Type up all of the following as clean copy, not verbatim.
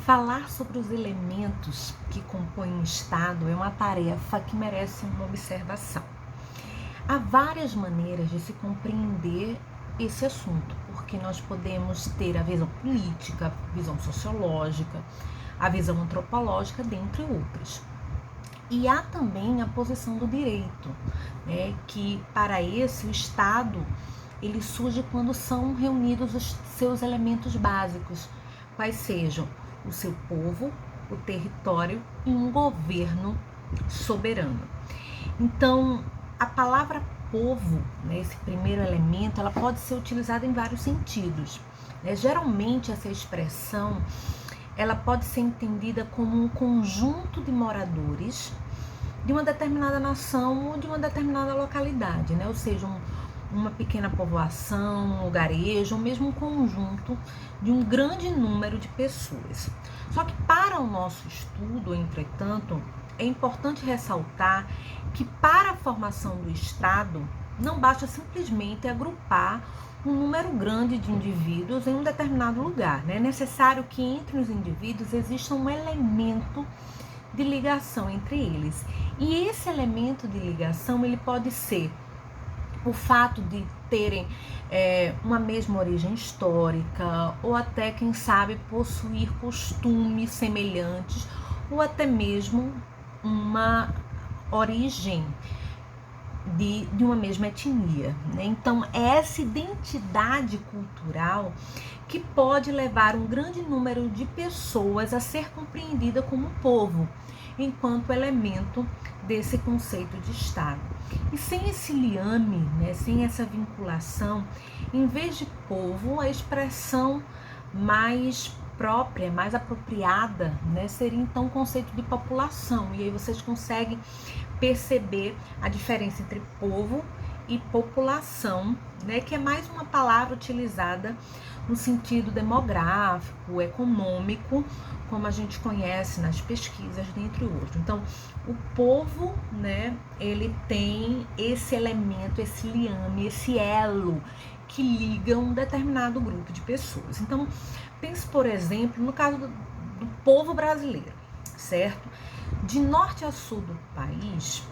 Falar sobre os elementos que compõem o Estado é uma tarefa que merece uma observação. Há várias maneiras de se compreender esse assunto, porque nós podemos ter a visão política, a visão sociológica, a visão antropológica, dentre outras. E há também a posição do direito, né, que para esse o Estado ele surge quando são reunidos os seus elementos básicos, quais sejam o seu povo, o território e um governo soberano. Então, a palavra povo, né, esse primeiro elemento, ela pode ser utilizada em vários sentidos. Geralmente, essa expressão ela pode ser entendida como um conjunto de moradores de uma determinada nação ou de uma determinada localidade, né? Ou seja, uma pequena povoação, um lugarejo, ou mesmo um conjunto de um grande número de pessoas. Só que para o nosso estudo, entretanto, é importante ressaltar que para a formação do Estado, não basta simplesmente agrupar um número grande de indivíduos em um determinado lugar, né? É necessário que entre os indivíduos exista um elemento de ligação entre eles. E esse elemento de ligação, ele pode ser o fato de terem uma mesma origem histórica, ou até, quem sabe, possuir costumes semelhantes, ou até mesmo uma origem de uma mesma etnia, né? Então, é essa identidade cultural que pode levar um grande número de pessoas a ser compreendida como povo, enquanto elemento desse conceito de Estado. E sem esse liame, né, sem essa vinculação, em vez de povo, a expressão mais própria, mais apropriada, né, seria então o conceito de população. E aí vocês conseguem perceber a diferença entre povo e população, né, que é mais uma palavra utilizada no sentido demográfico, econômico, como a gente conhece nas pesquisas, dentre outros. Então, o povo, né, ele tem esse elemento, esse liame, esse elo que liga um determinado grupo de pessoas. Então, pense, por exemplo, no caso do povo brasileiro, certo? De norte a sul do país,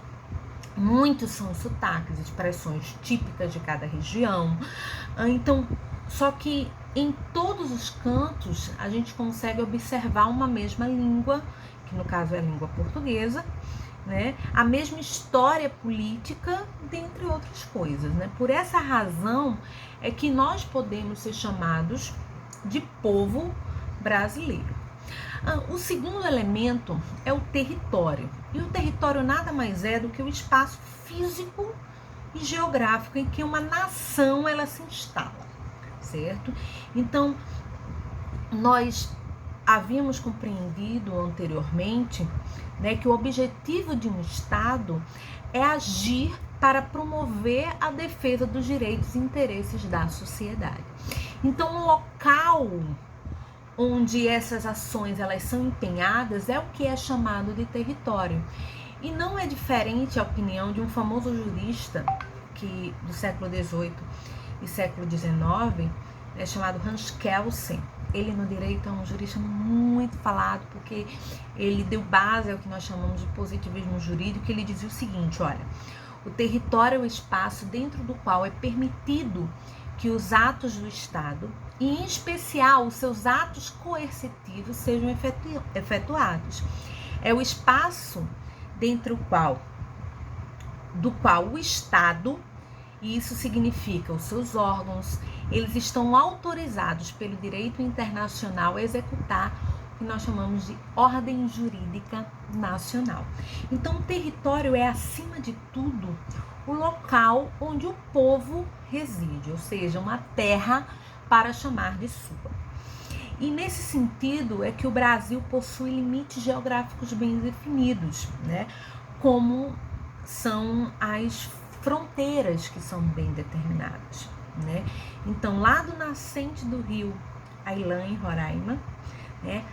muitos são sotaques, expressões típicas de cada região. Então, só que em todos os cantos a gente consegue observar uma mesma língua, que no caso é a língua portuguesa, né? A mesma história política, dentre outras coisas, né? Por essa razão é que nós podemos ser chamados de povo brasileiro. O segundo elemento é o território. E o território nada mais é do que o espaço físico e geográfico em que uma nação ela se instala, certo? Então, nós havíamos compreendido anteriormente, né, que o objetivo de um Estado é agir para promover a defesa dos direitos e interesses da sociedade. Então, o local onde essas ações elas são empenhadas é o que é chamado de território. E não é diferente a opinião de um famoso jurista que do século XVIII e século XIX, chamado Hans Kelsen. Ele no direito é um jurista muito falado, porque ele deu base ao que nós chamamos de positivismo jurídico. Ele dizia o seguinte: olha, o território é o espaço dentro do qual é permitido que os atos do Estado, e em especial os seus atos coercitivos, sejam efetuados. É o espaço dentro do qual o Estado, e isso significa os seus órgãos, eles estão autorizados pelo direito internacional a executar o que nós chamamos de ordem jurídica nacional. Então, o território é, acima de tudo, o local onde o povo reside, ou seja, uma terra para chamar de sua. E nesse sentido é que o Brasil possui limites geográficos bem definidos, né? Como são as fronteiras que são bem determinadas, né? Então, lá do nascente do rio Ailã, em Roraima, né,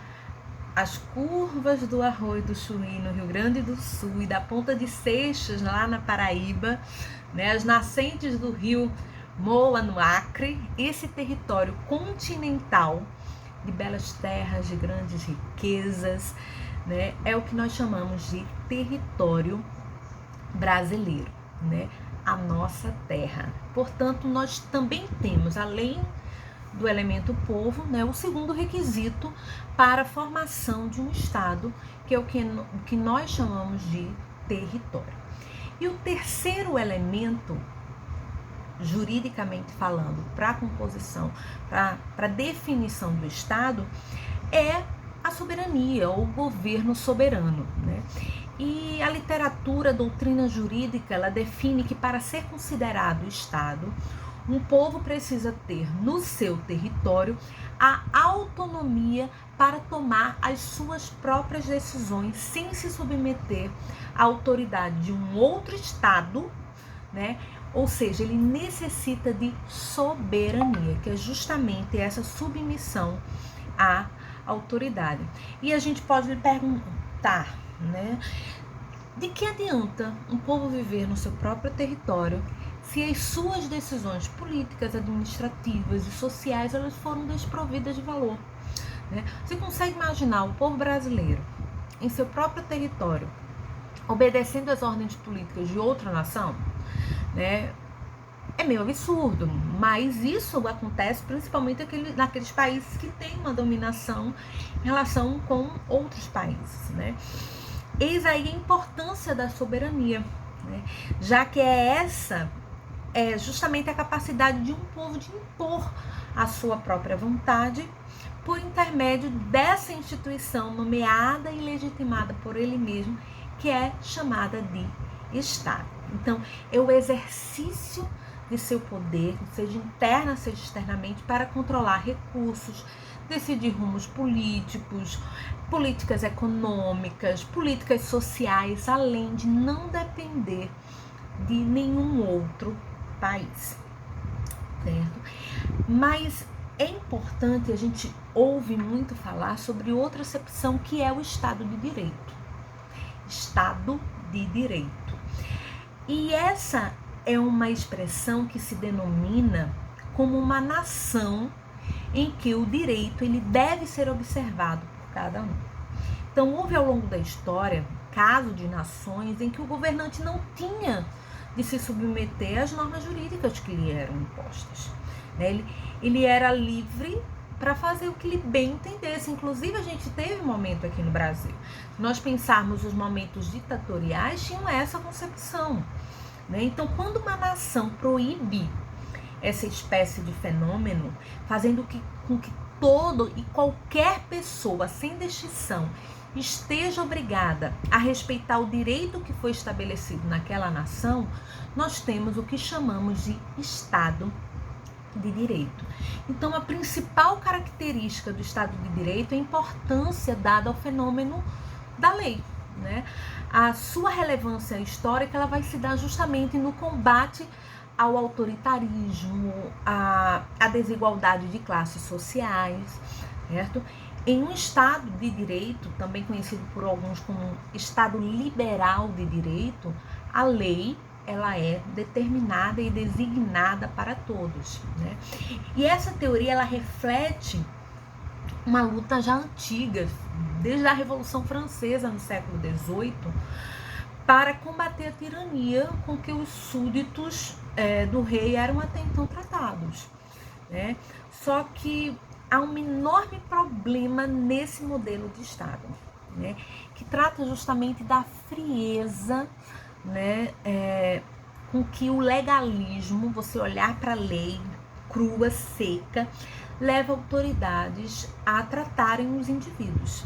as curvas do Arroio do Chuí, no Rio Grande do Sul, e da Ponta de Seixas, lá na Paraíba, né, as nascentes do rio Moa, no Acre, esse território continental de belas terras, de grandes riquezas, né? É o que nós chamamos de território brasileiro, né? A nossa terra. Portanto, nós também temos, além do elemento povo, né, o segundo requisito para a formação de um Estado, que é o que nós chamamos de território. E o terceiro elemento, juridicamente falando, para a composição, para a definição do Estado, é a soberania, ou o governo soberano, né? E a literatura, a doutrina jurídica, ela define que para ser considerado Estado, um povo precisa ter no seu território a autonomia para tomar as suas próprias decisões sem se submeter à autoridade de um outro Estado, né? Ou seja, ele necessita de soberania, que é justamente essa submissão à autoridade. E a gente pode lhe perguntar, né? De que adianta um povo viver no seu próprio território se as suas decisões políticas, administrativas e sociais elas foram desprovidas de valor, né? Você consegue imaginar o povo brasileiro em seu próprio território obedecendo às ordens políticas de outra nação, né? É meio absurdo, mas isso acontece principalmente naqueles países que têm uma dominação em relação com outros países, né? Eis aí a importância da soberania, né? Já que essa é justamente a capacidade de um povo de impor a sua própria vontade por intermédio dessa instituição nomeada e legitimada por ele mesmo, que é chamada de Estado. Então, é o exercício de seu poder, seja interna, seja externamente, para controlar recursos, decidir rumos políticos, políticas econômicas, políticas sociais, além de não depender de nenhum outro país, certo? Mas é importante, a gente ouve muito falar sobre outra acepção, que é o Estado de Direito. Estado de Direito. E essa é uma expressão que se denomina como uma nação em que o direito ele deve ser observado por cada um. Então, houve ao longo da história casos de nações em que o governante não tinha de se submeter às normas jurídicas que lhe eram impostas, né? Ele era livre para fazer o que lhe bem entendesse. Inclusive, a gente teve um momento aqui no Brasil, se nós pensarmos os momentos ditatoriais, tinham essa concepção, né? Então, quando uma nação proíbe essa espécie de fenômeno, fazendo com que todo e qualquer pessoa, sem distinção, esteja obrigada a respeitar o direito que foi estabelecido naquela nação, nós temos o que chamamos de Estado de Direito. Então, a principal característica do Estado de Direito é a importância dada ao fenômeno da lei, né? A sua relevância histórica ela vai se dar justamente no combate ao autoritarismo, à desigualdade de classes sociais, certo? Em um Estado de Direito, também conhecido por alguns como Estado liberal de direito, a lei ela é determinada e designada para todos, né? E essa teoria ela reflete uma luta já antiga, desde a Revolução Francesa no século XVIII, para combater a tirania com que os súditos do rei eram até então tratados, né? Só que há um enorme problema nesse modelo de Estado, né? Que trata justamente da frieza, né? Com que o legalismo, você olhar para a lei crua, seca, leva autoridades a tratarem os indivíduos,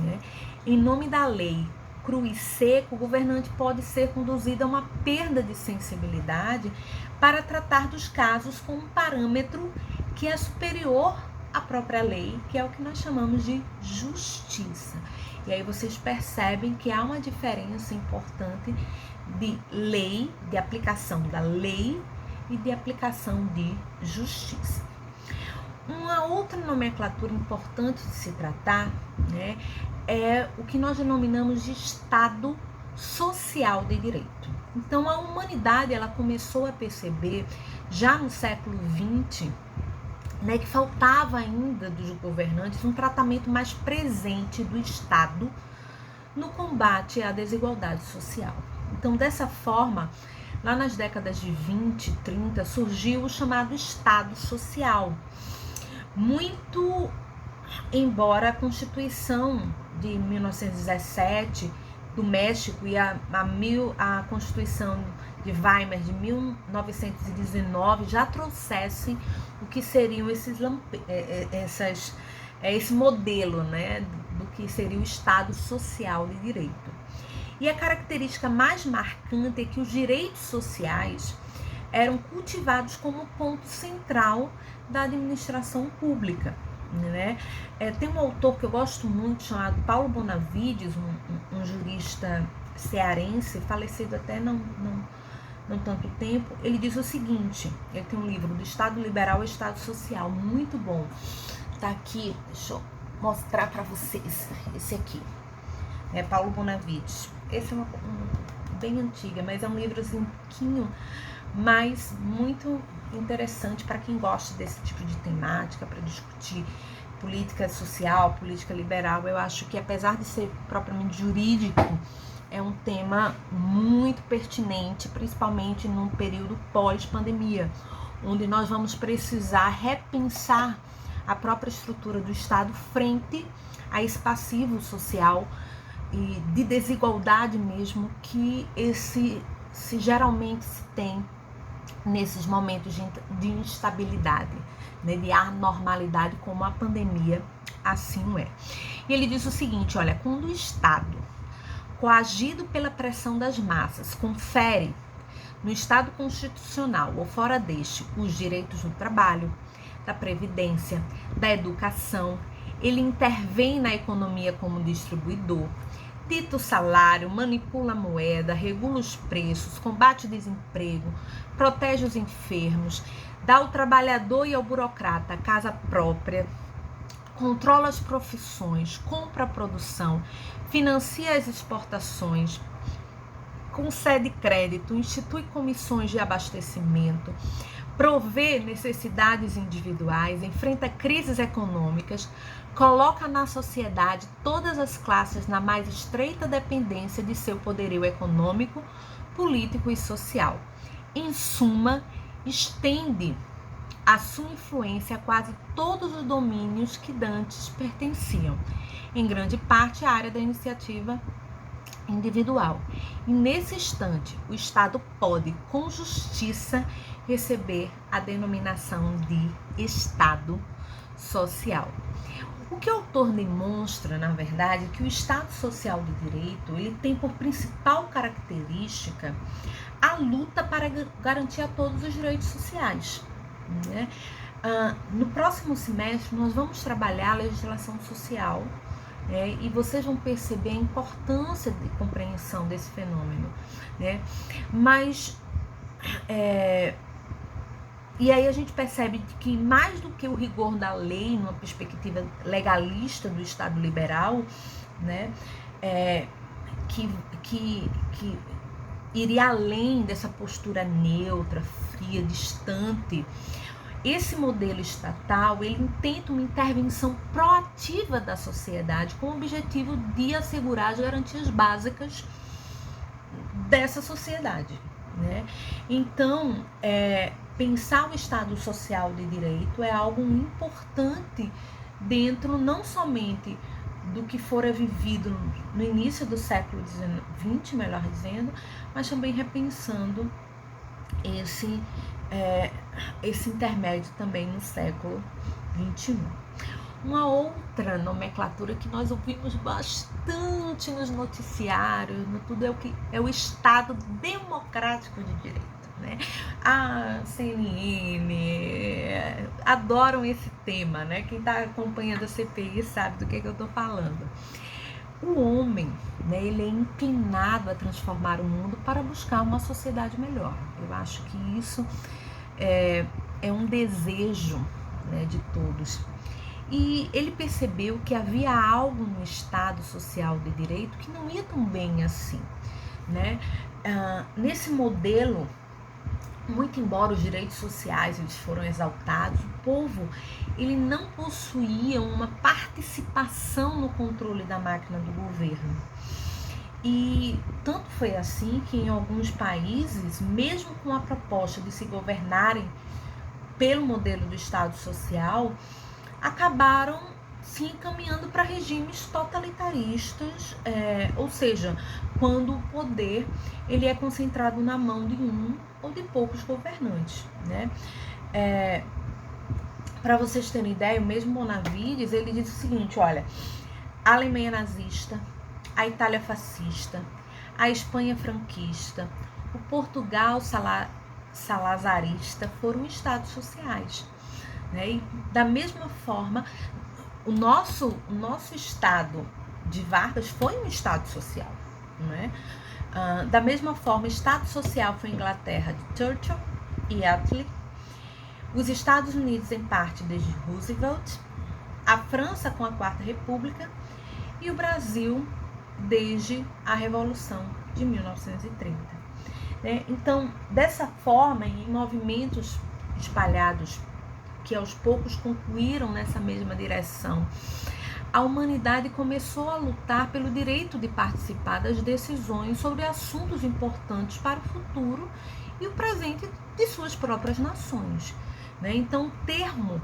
né? Em nome da lei cru e seco, o governante pode ser conduzido a uma perda de sensibilidade para tratar dos casos com um parâmetro que é superior à própria lei, que é o que nós chamamos de justiça. E aí vocês percebem que há uma diferença importante de lei, de aplicação da lei e de aplicação de justiça. Uma outra nomenclatura importante de se tratar, né, é o que nós denominamos de Estado social de direito. Então, a humanidade ela começou a perceber, já no século XX, né, que faltava ainda dos governantes um tratamento mais presente do Estado no combate à desigualdade social. Então, dessa forma, lá nas décadas de 20, 30, surgiu o chamado Estado Social. Muito embora a Constituição de 1917 do México e a Constituição de Weimar de 1919 já trouxessem o que seriam esse modelo, né, do que seria o Estado Social de Direito. E a característica mais marcante é que os direitos sociais eram cultivados como ponto central da administração pública, né? Tem um autor que eu gosto muito chamado Paulo Bonavides, um jurista cearense, falecido até não tanto tempo. Ele diz o seguinte, ele tem um livro do Estado Liberal ao Estado Social, muito bom. Tá aqui, deixa eu mostrar para vocês, esse aqui, é Paulo Bonavides. Esse é bem antiga, mas é um livro assim, um pouquinho, mas muito interessante para quem gosta desse tipo de temática, para discutir política social, política liberal. Eu acho que, apesar de ser propriamente jurídico, é um tema muito pertinente, principalmente num período pós-pandemia, onde nós vamos precisar repensar a própria estrutura do Estado frente a esse passivo social e de desigualdade mesmo que geralmente se tem nesses momentos de instabilidade, né, de anormalidade, como a pandemia assim é. E ele diz o seguinte, olha, quando o Estado, coagido pela pressão das massas, confere no Estado constitucional ou fora deste os direitos do trabalho, da previdência, da educação, ele intervém na economia como distribuidor, dita o salário, manipula a moeda, regula os preços, combate o desemprego, protege os enfermos, dá ao trabalhador e ao burocrata a casa própria, controla as profissões, compra a produção, financia as exportações, concede crédito, institui comissões de abastecimento, provê necessidades individuais, enfrenta crises econômicas, coloca na sociedade todas as classes na mais estreita dependência de seu poderio econômico, político e social. Em suma, estende a sua influência a quase todos os domínios que dantes pertenciam, em grande parte à área da iniciativa individual. E nesse instante, o Estado pode, com justiça, receber a denominação de Estado Social. O que o autor demonstra, na verdade, é que o Estado Social de Direito, ele tem por principal característica a luta para garantir a todos os direitos sociais, né? No próximo semestre, nós vamos trabalhar a legislação social, e vocês vão perceber a importância de compreensão desse fenômeno, né? Mas, e aí a gente percebe que mais do que o rigor da lei, numa perspectiva legalista do Estado liberal, né, que iria além dessa postura neutra, fria, distante, esse modelo estatal, ele intenta uma intervenção proativa da sociedade com o objetivo de assegurar as garantias básicas dessa sociedade, né? Então, pensar o Estado Social de Direito é algo importante dentro não somente do que fora vivido no início do século XX, melhor dizendo, mas também repensando esse intermédio também no século XXI. Uma outra nomenclatura que nós ouvimos bastante nos noticiários, no tudo, é o Estado Democrático de Direito, né? A CNN adoram esse tema, né? Quem está acompanhando a CPI sabe do que eu estou falando. O homem, né, ele é inclinado a transformar o mundo para buscar uma sociedade melhor. Eu acho que isso é um desejo, né, de todos. E ele percebeu que havia algo no Estado Social de Direito que não ia tão bem assim, né? Nesse modelo muito embora os direitos sociais eles foram exaltados, o povo ele não possuía uma participação no controle da máquina do governo. E tanto foi assim que em alguns países, mesmo com a proposta de se governarem pelo modelo do Estado Social, acabaram se encaminhando para regimes totalitaristas, ou seja, quando o poder ele é concentrado na mão de um ou de poucos governantes, né? Para vocês terem ideia, o mesmo Bonavides, ele diz o seguinte, olha, a Alemanha nazista, a Itália fascista, a Espanha franquista, o Portugal salazarista foram estados sociais, né? E da mesma forma, o nosso estado de Vargas foi um estado social, né? Da mesma forma, o estado social foi a Inglaterra de Churchill e Attlee, os Estados Unidos em parte desde Roosevelt, a França com a Quarta República e o Brasil desde a Revolução de 1930. Então, dessa forma, em movimentos espalhados que aos poucos concluíram nessa mesma direção, a humanidade começou a lutar pelo direito de participar das decisões sobre assuntos importantes para o futuro e o presente de suas próprias nações. Então, o termo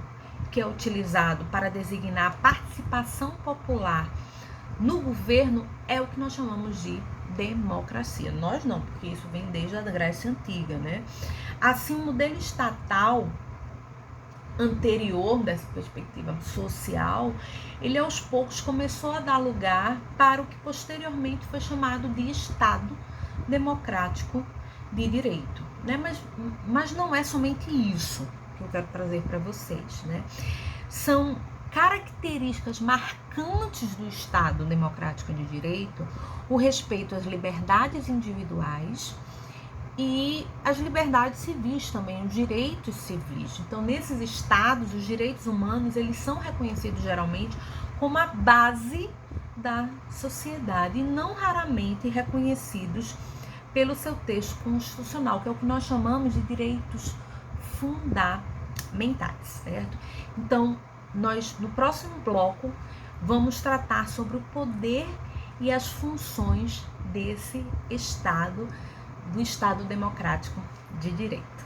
que é utilizado para designar a participação popular no governo é o que nós chamamos de democracia. Nós não, porque isso vem desde a Grécia Antiga, né? Assim, o modelo estatal anterior dessa perspectiva social, ele aos poucos começou a dar lugar para o que posteriormente foi chamado de Estado Democrático de Direito, né? Mas não é somente isso que eu quero trazer para vocês, né? São características marcantes do Estado Democrático de Direito o respeito às liberdades individuais e as liberdades civis também, os direitos civis. Então, nesses estados, os direitos humanos, eles são reconhecidos geralmente como a base da sociedade e não raramente reconhecidos pelo seu texto constitucional, que é o que nós chamamos de direitos fundamentais, certo? Então, nós, no próximo bloco, vamos tratar sobre o poder e as funções desse Estado, do Estado Democrático de Direito.